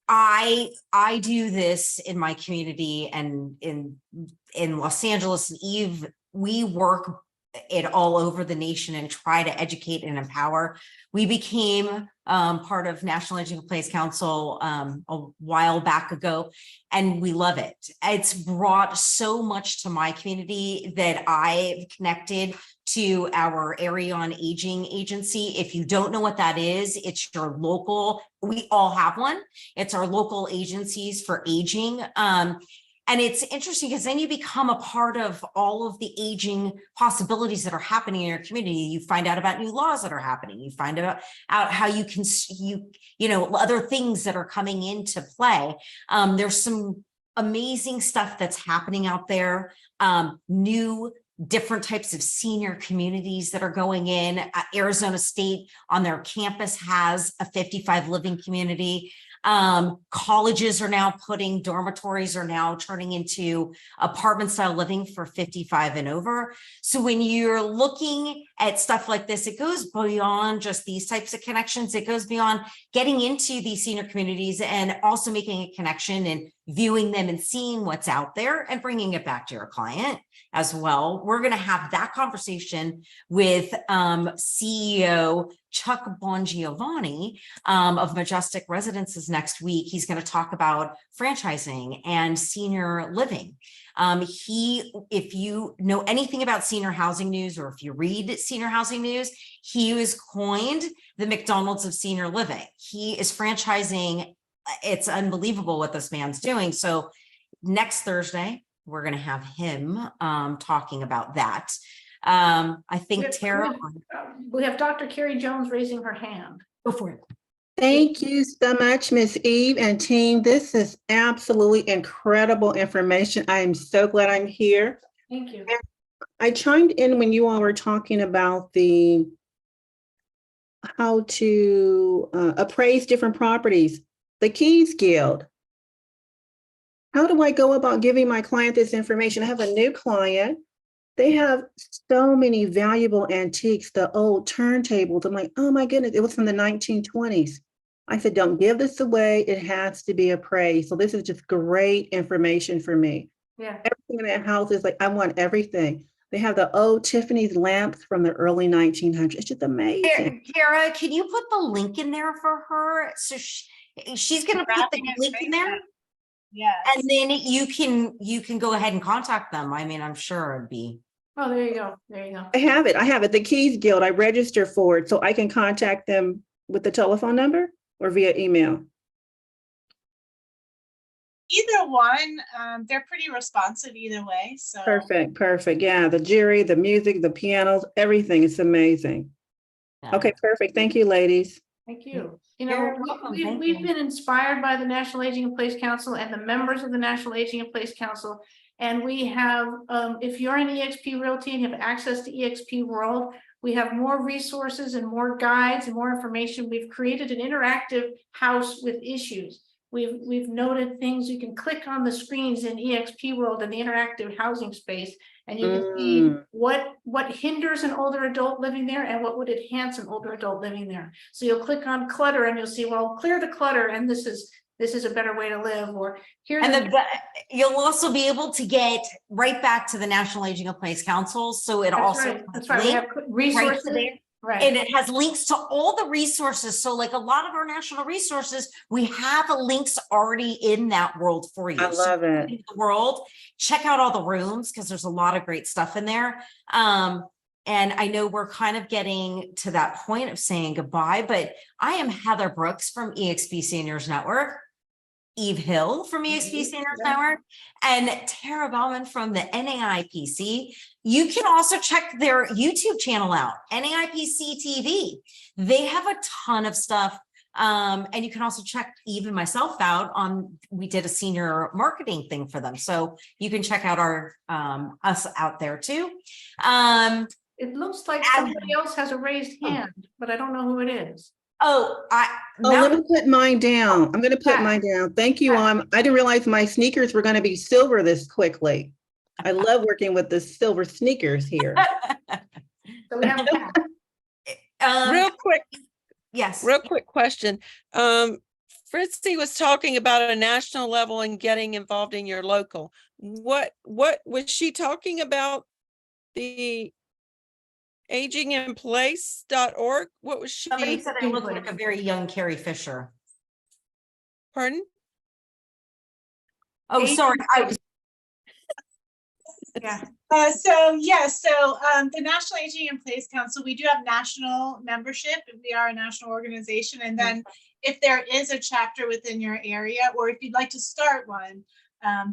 I do this in my community, and in Los Angeles, and Eve, we work it all over the nation and try to educate and empower. We became part of National Aging In Place Council a while back ago, and we love it. It's brought so much to my community that I've connected to our Area on Aging agency. If you don't know what that is, it's your local, we all have one. It's our local agencies for aging. And it's interesting because then you become a part of all of the aging possibilities that are happening in your community. You find out about new laws that are happening. You find out how you can, other things that are coming into play. There's some amazing stuff that's happening out there. New different types of senior communities that are going in. Arizona State on their campus has a 55 living community. Colleges are now dormitories are now turning into apartment style living for 55 and over. So when you're looking at stuff like this, it goes beyond just these types of connections. It goes beyond getting into these senior communities and also making a connection and viewing them and seeing what's out there and bringing it back to your client as well. We're going to have that conversation with CEO Chuck Bongiovanni of Majestic Residences next week. He's going to talk about franchising and senior living. If you know anything about senior housing news, or if you read senior housing news, he was coined the McDonald's of senior living. He is franchising. It's unbelievable what this man's doing. So next Thursday, we're going to have him talking about that. I think Tara, We have Dr. Carrie Jones raising her hand. go for it. Thank you so much, Ms. Eve and team. This is absolutely incredible information. I am so glad I'm here. Thank you. I chimed in when you all were talking about the how to appraise different properties. The Keys Guild. How do I go about giving my client this information? I have a new client. They have so many valuable antiques, the old turntables. I'm like, oh my goodness, it was from the 1920s. I said, don't give this away. It has to be appraised. So this is just great information for me. Yeah. Everything in that house is like, I want everything. They have the old Tiffany's lamps from the early 1900s. It's just amazing. Tara, can you put the link in there for her? So she's going to put the link in there. Yes. And then you can go ahead and contact them. I mean, I'm sure it'd be. Oh, there you go. There you go. I have it. The Keys Guild. I register for it, so I can contact them with the telephone number or via email. Either one, they're pretty responsive either way. So Perfect. Yeah, the jury, the music, the pianos, everything is amazing. Okay, perfect. Thank you, ladies. Thank you. You You're know, welcome. we've Thank you. been inspired by the National Aging in Place Council and the members of the National Aging in Place Council. And we have, if you're in EXP Realty and you have access to EXP World, we have more resources and more guides and more information. We've created an interactive house with issues. We've noted things. You can click on the screens in EXP World in the interactive housing space, and you can see what hinders an older adult living there and what would enhance an older adult living there. So you'll click on clutter and you'll see, well, clear the clutter, and this is a better way to live. Or here's you'll also be able to get right back to the National Aging in Place Council. So it that's right. We have resources. Right. And it has links to all the resources. So like a lot of our national resources, we have links already in that world for you. I love it. The world, check out all the rooms because there's a lot of great stuff in there. And I know we're kind of getting to that point of saying goodbye, but I am Heather Brooks from EXP Seniors Network, Eve Hill from EXP Seniors Network, and Tara Ballman from the NAIPC. You can also check their YouTube channel out, NAIPC TV. They have a ton of stuff. And you can also check Eve and myself out on, we did a senior marketing thing for them. So you can check out our us out there too. It looks like somebody else has a raised hand, but I don't know who it is. Let me put mine down. I'm going to put mine down. Thank you. I didn't realize my sneakers were going to be silver this quickly. I love working with the silver sneakers here. So we have real quick. Yes. Real quick question. Fritzy was talking about a national level and getting involved in your local. What was she talking about? The aginginplace.org? What was she? Somebody said I look like a very young Carrie Fisher. Pardon? Oh, sorry. Yeah. So the National Aging in Place Council, we do have national membership. We are a national organization. And then if there is a chapter within your area, or if you'd like to start one,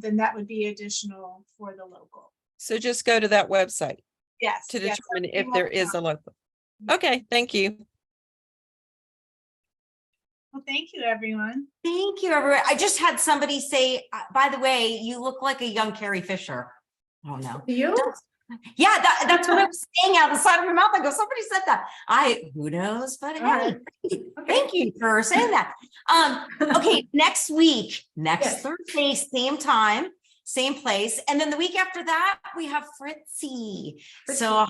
then that would be additional for the local. So just go to that website. Yes. To determine if there is a local. Okay, thank you. Well, thank you, everyone. Thank you, everyone. I just had somebody say, by the way, you look like a young Carrie Fisher. Oh no. You? Yeah, that's what I was saying out the side of my mouth. I go, somebody said that. Who knows? But hey, thank you for saying that. Okay, next week, Thursday, same time, same place. And then the week after that, we have Fritzy. So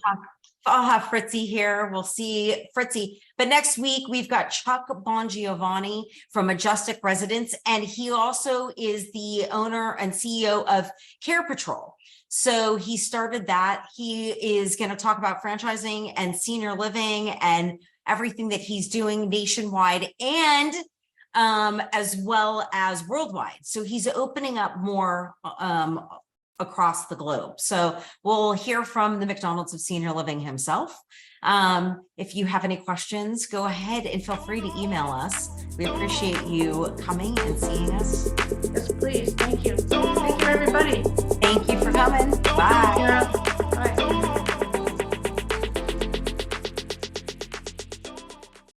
I'll have Fritzy here. We'll see Fritzy. But next week, we've got Chuck Bongiovanni from Majestic Residence, and he also is the owner and CEO of Care Patrol. So he started that. He is going to talk about franchising and senior living and everything that he's doing nationwide and as well as worldwide. So he's opening up more across the globe. So we'll hear from the McDonald's of Senior Living himself. If you have any questions, go ahead and feel free to email us. We appreciate you coming and seeing us. Yes, please. Thank you. Thank you, everybody. Thank you for coming. Bye.